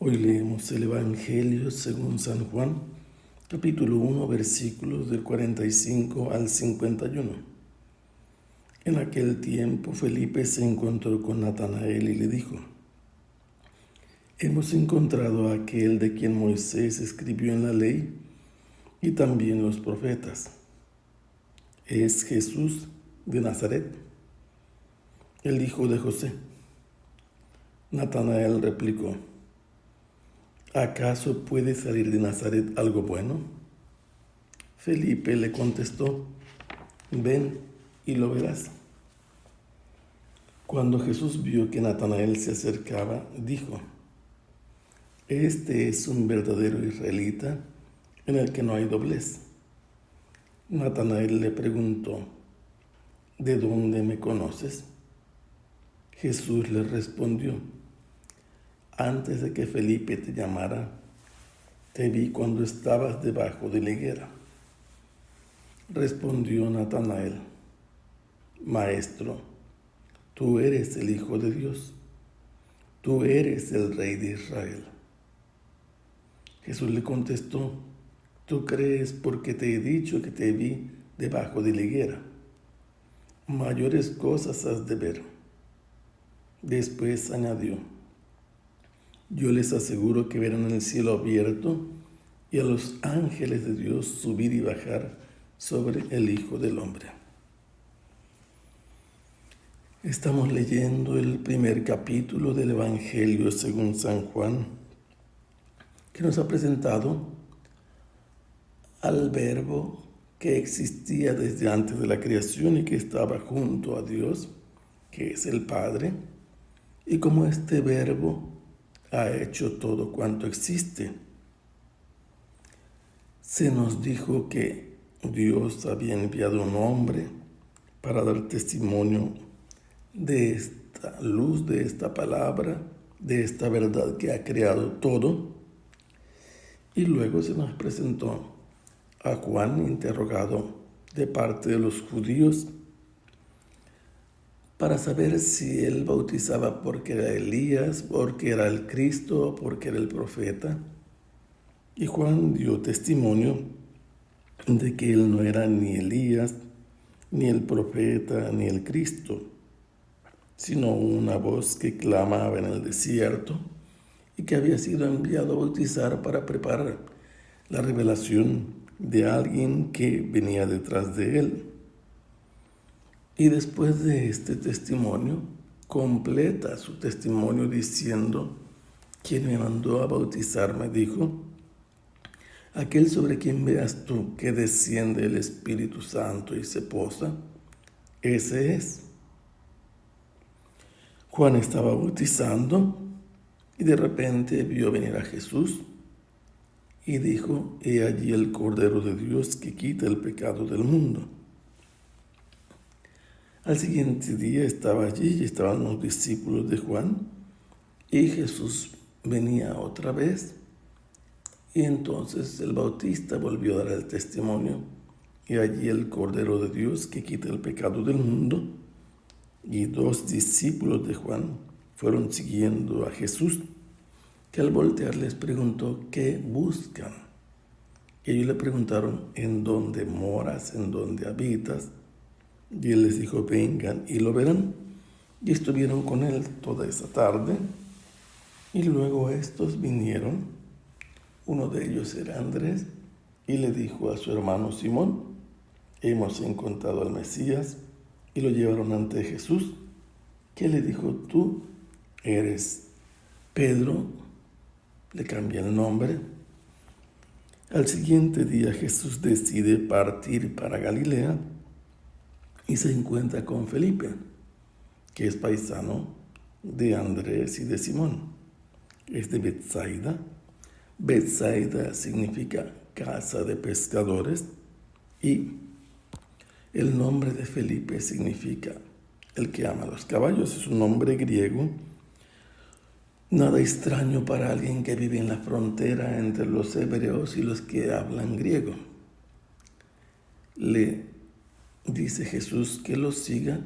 Hoy leemos el Evangelio según San Juan, capítulo 1, versículos del 45 al 51. En aquel tiempo Felipe se encontró con Natanael y le dijo: Hemos encontrado a aquel de quien Moisés escribió en la ley y también los profetas. Es Jesús de Nazaret, el hijo de José. Natanael replicó: ¿Acaso puede salir de Nazaret algo bueno? Felipe le contestó: Ven y lo verás. Cuando Jesús vio que Natanael se acercaba, dijo: Este es un verdadero israelita en el que no hay doblez. Natanael le preguntó: ¿De dónde me conoces? Jesús le respondió: Antes de que Felipe te llamara, te vi cuando estabas debajo de la higuera. Respondió Natanael: Maestro, tú eres el Hijo de Dios, tú eres el Rey de Israel. Jesús le contestó: Tú crees porque te he dicho que te vi debajo de la higuera. Mayores cosas has de ver. Después añadió: Yo les aseguro que verán el cielo abierto y a los ángeles de Dios subir y bajar sobre el Hijo del Hombre. Estamos leyendo el primer capítulo del Evangelio según San Juan, que nos ha presentado al Verbo que existía desde antes de la creación y que estaba junto a Dios, que es el Padre, y como este Verbo ha hecho todo cuanto existe. Se nos dijo que Dios había enviado un hombre para dar testimonio de esta luz, de esta palabra, de esta verdad que ha creado todo. Y luego se nos presentó a Juan, interrogado de parte de los judíos, para saber si él bautizaba porque era Elías, porque era el Cristo, porque era el profeta. Y Juan dio testimonio de que él no era ni Elías, ni el profeta, ni el Cristo, sino una voz que clamaba en el desierto y que había sido enviado a bautizar para preparar la revelación de alguien que venía detrás de él. Y después de este testimonio, completa su testimonio diciendo: Quien me mandó a bautizar me dijo: Aquel sobre quien veas tú que desciende el Espíritu Santo y se posa, ese es. Juan estaba bautizando y de repente vio venir a Jesús y dijo: He allí el Cordero de Dios que quita el pecado del mundo. Al siguiente día estaba allí y estaban los discípulos de Juan, y Jesús venía otra vez. Y entonces el Bautista volvió a dar el testimonio: y allí el Cordero de Dios que quita el pecado del mundo. Y dos discípulos de Juan fueron siguiendo a Jesús, que al voltear les preguntó: ¿Qué buscan? Y ellos le preguntaron: ¿En dónde moras? ¿En dónde habitas? Y él les dijo: Vengan y lo verán. Y estuvieron con él toda esa tarde. Y luego estos vinieron. Uno de ellos era Andrés, y le dijo a su hermano Simón: Hemos encontrado al Mesías. Y lo llevaron ante Jesús, que le dijo: Tú eres Pedro. Le cambia el nombre. Al siguiente día Jesús decide partir para Galilea y se encuentra con Felipe, que es paisano de Andrés y de Simón. Es de Betsaida. Betsaida significa casa de pescadores, y el nombre de Felipe significa el que ama los caballos. Es un nombre griego, nada extraño para alguien que vive en la frontera entre los hebreos y los que hablan griego. Le dice Jesús que lo siga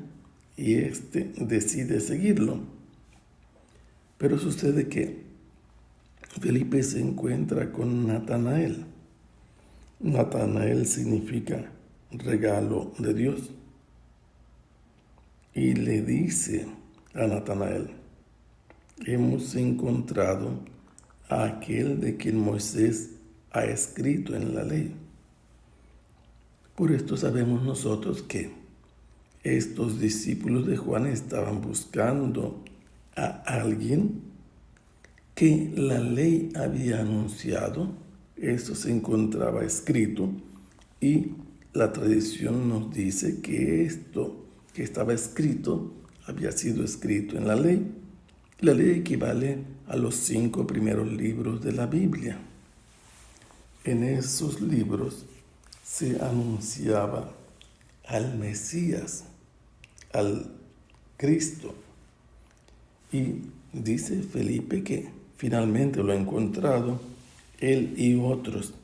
y éste decide seguirlo. Pero sucede que Felipe se encuentra con Natanael. Natanael significa regalo de Dios. Y le dice a Natanael: hemos encontrado a aquel de quien Moisés ha escrito en la ley. Por esto sabemos nosotros que estos discípulos de Juan estaban buscando a alguien que la ley había anunciado. Eso se encontraba escrito y la tradición nos dice que esto que estaba escrito había sido escrito en la ley. La ley equivale a los 5 primeros libros de la Biblia. En esos libros se anunciaba al Mesías, al Cristo. Y dice Felipe que finalmente lo ha encontrado. Él y otros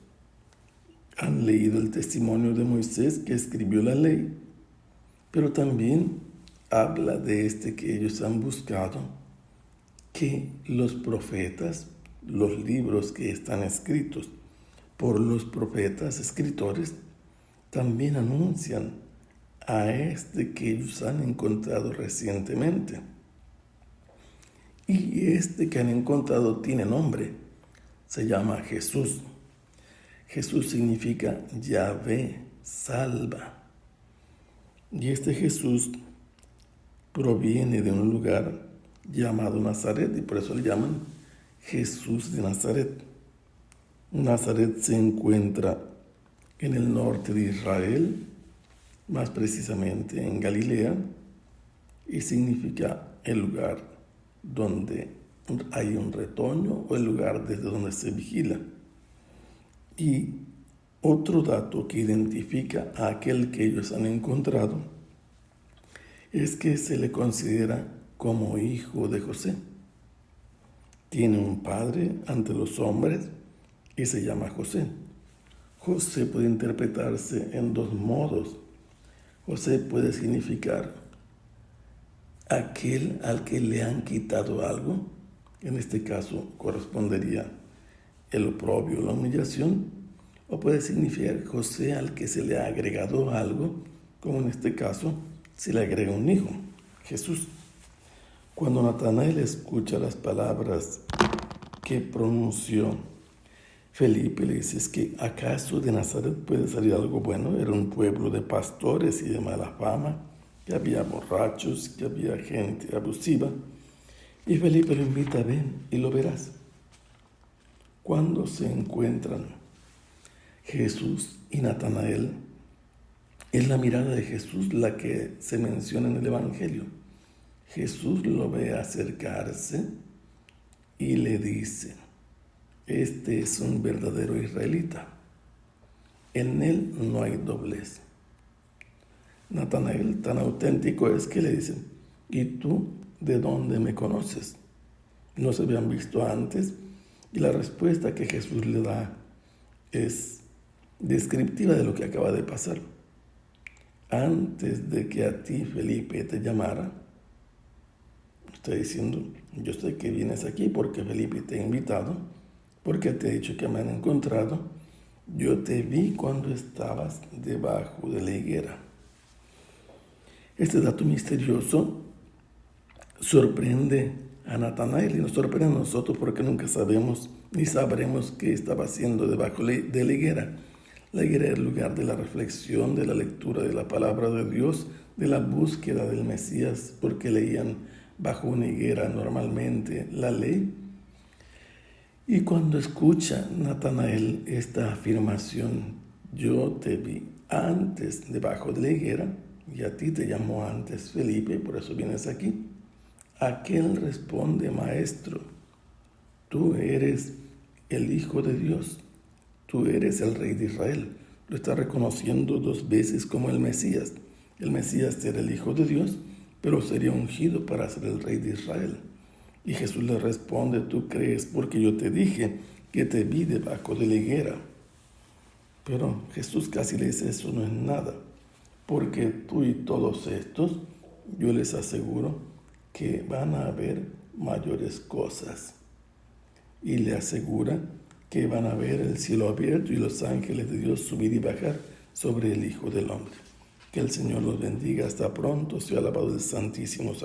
han leído el testimonio de Moisés, que escribió la ley, pero también habla de que ellos han buscado, que los profetas, los libros que están escritos por los profetas escritores, también anuncian a que ellos han encontrado recientemente. Y que han encontrado tiene nombre, se llama Jesús. Jesús significa Yahvé, salva. Y Jesús proviene de un lugar llamado Nazaret, y por eso le llaman Jesús de Nazaret. Nazaret se encuentra en el norte de Israel, más precisamente en Galilea, y significa el lugar donde hay un retoño o el lugar desde donde se vigila. Y otro dato que identifica a aquel que ellos han encontrado es que se le considera como hijo de José. Tiene un padre ante los hombres y se llama José. José puede interpretarse en 2 modos. José puede significar aquel al que le han quitado algo. En este caso correspondería el oprobio, la humillación. O puede significar José al que se le ha agregado algo, como en este caso se le agrega un hijo, Jesús. Cuando Natanael escucha las palabras que pronunció Felipe, le dice: ¿es que acaso de Nazaret puede salir algo bueno? Era un pueblo de pastores y de mala fama, que había borrachos, que había gente abusiva. Y Felipe lo invita: ven y lo verás. Cuando se encuentran Jesús y Natanael, es la mirada de Jesús la que se menciona en el Evangelio. Jesús lo ve acercarse y le dice: este es un verdadero israelita. En él no hay doblez. Natanael tan auténtico es que le dice: ¿y tú de dónde me conoces? No se habían visto antes. Y la respuesta que Jesús le da es descriptiva de lo que acaba de pasar. Antes de que a ti Felipe te llamara, está diciendo: yo sé que vienes aquí porque Felipe te ha invitado, porque te he dicho que me han encontrado. Yo te vi cuando estabas debajo de la higuera. Este dato misterioso sorprende a Natanael y nos sorprende a nosotros, porque nunca sabemos ni sabremos qué estaba haciendo debajo de la higuera. La higuera era el lugar de la reflexión, de la lectura de la palabra de Dios, de la búsqueda del Mesías, porque leían bajo una higuera normalmente la ley. Y cuando escucha Natanael esta afirmación: yo te vi antes debajo de la higuera, y a ti te llamó antes Felipe, por eso vienes aquí. Aquel responde: maestro, tú eres el Hijo de Dios, tú eres el Rey de Israel. Lo está reconociendo 2 veces como el Mesías. El Mesías era el Hijo de Dios, pero sería ungido para ser el Rey de Israel. Y Jesús le responde: tú crees porque yo te dije que te vi debajo de la higuera. Pero Jesús casi le dice: eso no es nada, porque tú y todos estos, yo les aseguro que van a haber mayores cosas. y le asegura que van a ver el cielo abierto y los ángeles de Dios subir y bajar sobre el Hijo del Hombre. Que el Señor los bendiga. Hasta pronto. Sea alabado el Santísimo Sacramento.